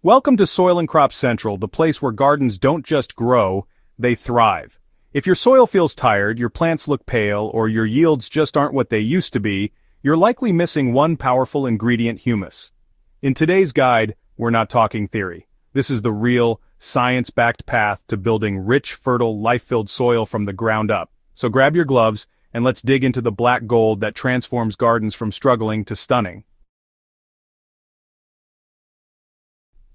Welcome to Soil and Crop Central, the place where gardens don't just grow, they thrive. If your soil feels tired, your plants look pale, or your yields just aren't what they used to be, you're likely missing one powerful ingredient: humus. In today's guide, we're not talking theory. This is the real, science-backed path to building rich, fertile, life-filled soil from the ground up. So grab your gloves, and let's dig into the black gold that transforms gardens from struggling to stunning.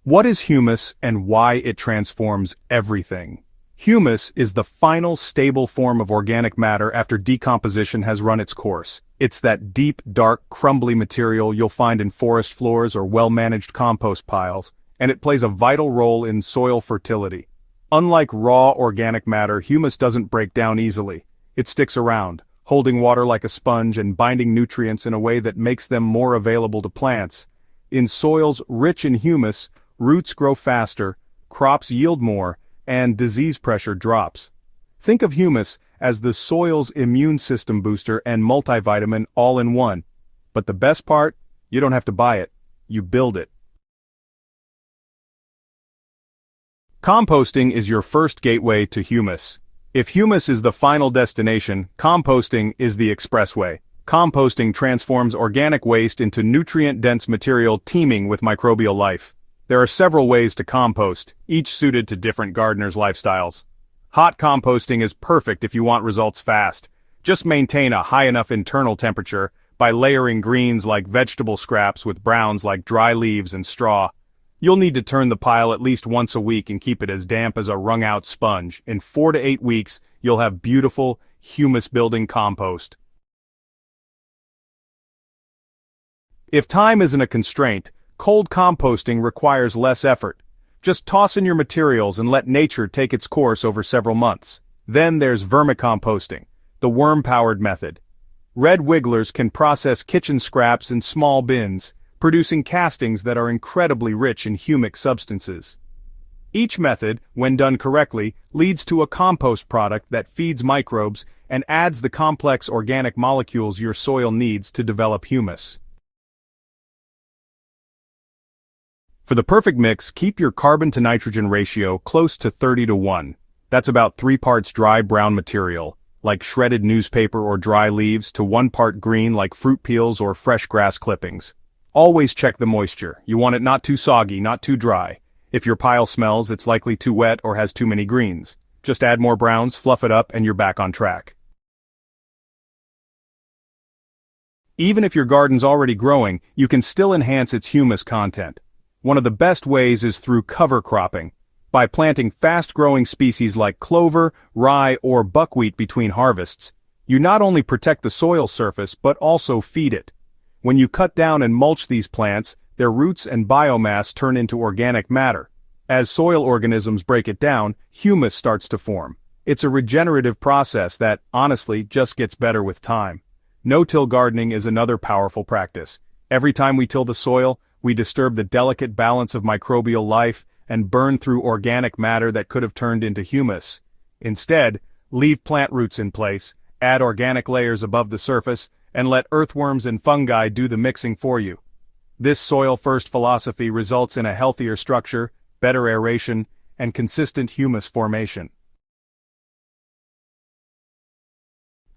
What is humus and why it transforms everything? Humus is the final stable form of organic matter after decomposition has run its course. It's that deep, dark, crumbly material you'll find in forest floors or well-managed compost piles, and it plays a vital role in soil fertility. Unlike raw organic matter, humus doesn't break down easily. It sticks around, holding water like a sponge and binding nutrients in a way that makes them more available to plants. In soils rich in humus, roots grow faster, crops yield more, and disease pressure drops. Think of humus as the soil's immune system booster and multivitamin all in one. But the best part? You don't have to buy it. You build it. Composting is your first gateway to humus. If humus is the final destination, composting is the expressway. Composting transforms organic waste into nutrient-dense material teeming with microbial life. There are several ways to compost, each suited to different gardeners' lifestyles. Hot composting is perfect if you want results fast. Just maintain a high enough internal temperature by layering greens like vegetable scraps with browns like dry leaves and straw. You'll need to turn the pile at least once a week and keep it as damp as a wrung-out sponge. In 4 to 8 weeks, you'll have beautiful, humus-building compost. If time isn't a constraint, cold composting requires less effort. Just toss in your materials and let nature take its course over several months. Then there's vermicomposting, the worm-powered method. Red wigglers can process kitchen scraps in small bins, producing castings that are incredibly rich in humic substances. Each method, when done correctly, leads to a compost product that feeds microbes and adds the complex organic molecules your soil needs to develop humus. For the perfect mix, keep your carbon-to-nitrogen ratio close to 30:1. That's about 3 parts dry brown material, like shredded newspaper or dry leaves, to 1 part green like fruit peels or fresh grass clippings. Always check the moisture. You want it not too soggy, not too dry. If your pile smells, it's likely too wet or has too many greens. Just add more browns, fluff it up, and you're back on track. Even if your garden's already growing, you can still enhance its humus content. One of the best ways is through cover cropping. By planting fast-growing species like clover, rye, or buckwheat between harvests, you not only protect the soil surface but also feed it. When you cut down and mulch these plants, their roots and biomass turn into organic matter. As soil organisms break it down, humus starts to form. It's a regenerative process that, honestly, just gets better with time. No-till gardening is another powerful practice. Every time we till the soil, we disturb the delicate balance of microbial life and burn through organic matter that could have turned into humus. Instead, leave plant roots in place, add organic layers above the surface, and let earthworms and fungi do the mixing for you. This soil-first philosophy results in a healthier structure, better aeration, and consistent humus formation.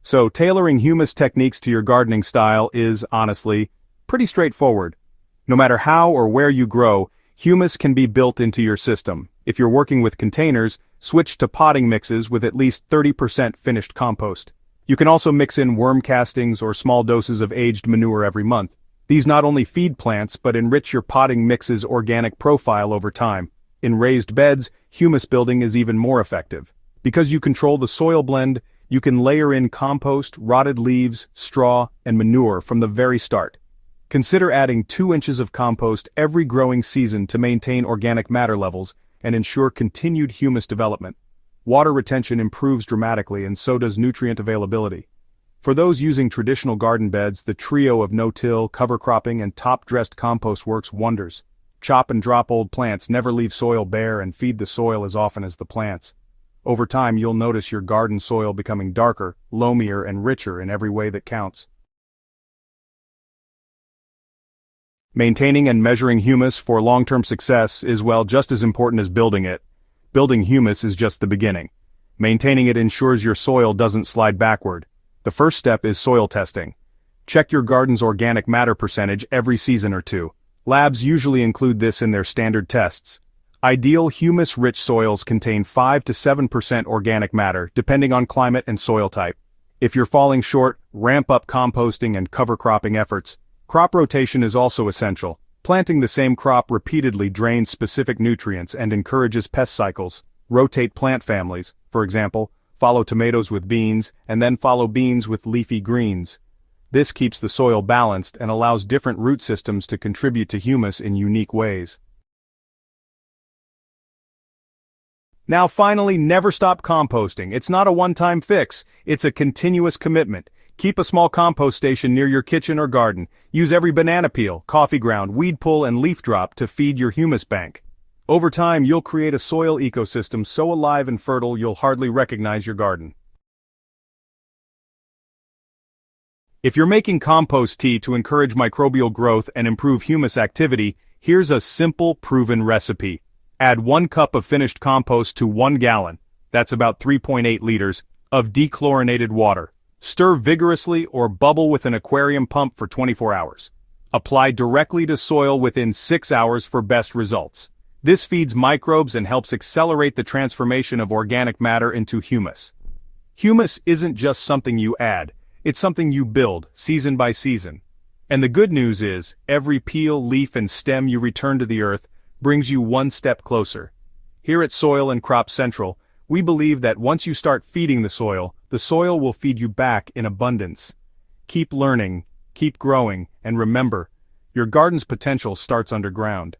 So, tailoring humus techniques to your gardening style is, honestly, pretty straightforward. No matter how or where you grow, humus can be built into your system. If you're working with containers, switch to potting mixes with at least 30% finished compost. You can also mix in worm castings or small doses of aged manure every month. These not only feed plants but enrich your potting mix's organic profile over time. In raised beds, humus building is even more effective. Because you control the soil blend, you can layer in compost, rotted leaves, straw, and manure from the very start. Consider adding 2 inches of compost every growing season to maintain organic matter levels and ensure continued humus development. Water retention improves dramatically, and so does nutrient availability. For those using traditional garden beds, the trio of no-till, cover cropping, and top-dressed compost works wonders. Chop and drop old plants, never leave soil bare, and feed the soil as often as the plants. Over time, you'll notice your garden soil becoming darker, loamier, and richer in every way that counts. Maintaining and measuring humus for long-term success is, well, just as important as building it. Building humus is just the beginning. Maintaining it ensures your soil doesn't slide backward. The first step is soil testing. Check your garden's organic matter percentage every season or two. Labs usually include this in their standard tests. Ideal humus-rich soils contain 5 to 7% organic matter, depending on climate and soil type. If you're falling short, ramp up composting and cover cropping efforts. Crop rotation is also essential. Planting the same crop repeatedly drains specific nutrients and encourages pest cycles. Rotate plant families, for example, follow tomatoes with beans, and then follow beans with leafy greens. This keeps the soil balanced and allows different root systems to contribute to humus in unique ways. Now finally, never stop composting. It's not a one-time fix, it's a continuous commitment. Keep a small compost station near your kitchen or garden. Use every banana peel, coffee ground, weed pull, and leaf drop to feed your humus bank. Over time, you'll create a soil ecosystem so alive and fertile you'll hardly recognize your garden. If you're making compost tea to encourage microbial growth and improve humus activity, here's a simple, proven recipe. Add 1 cup of finished compost to 1 gallon, that's about 3.8 liters, of dechlorinated water. Stir vigorously or bubble with an aquarium pump for 24 hours. Apply directly to soil within 6 hours for best results. This feeds microbes and helps accelerate the transformation of organic matter into humus. Humus isn't just something you add, it's something you build, season by season. And the good news is, every peel, leaf, and stem you return to the earth brings you one step closer. Here at Soil and Crop Central, we believe that once you start feeding the soil will feed you back in abundance. Keep learning, keep growing, and remember, your garden's potential starts underground.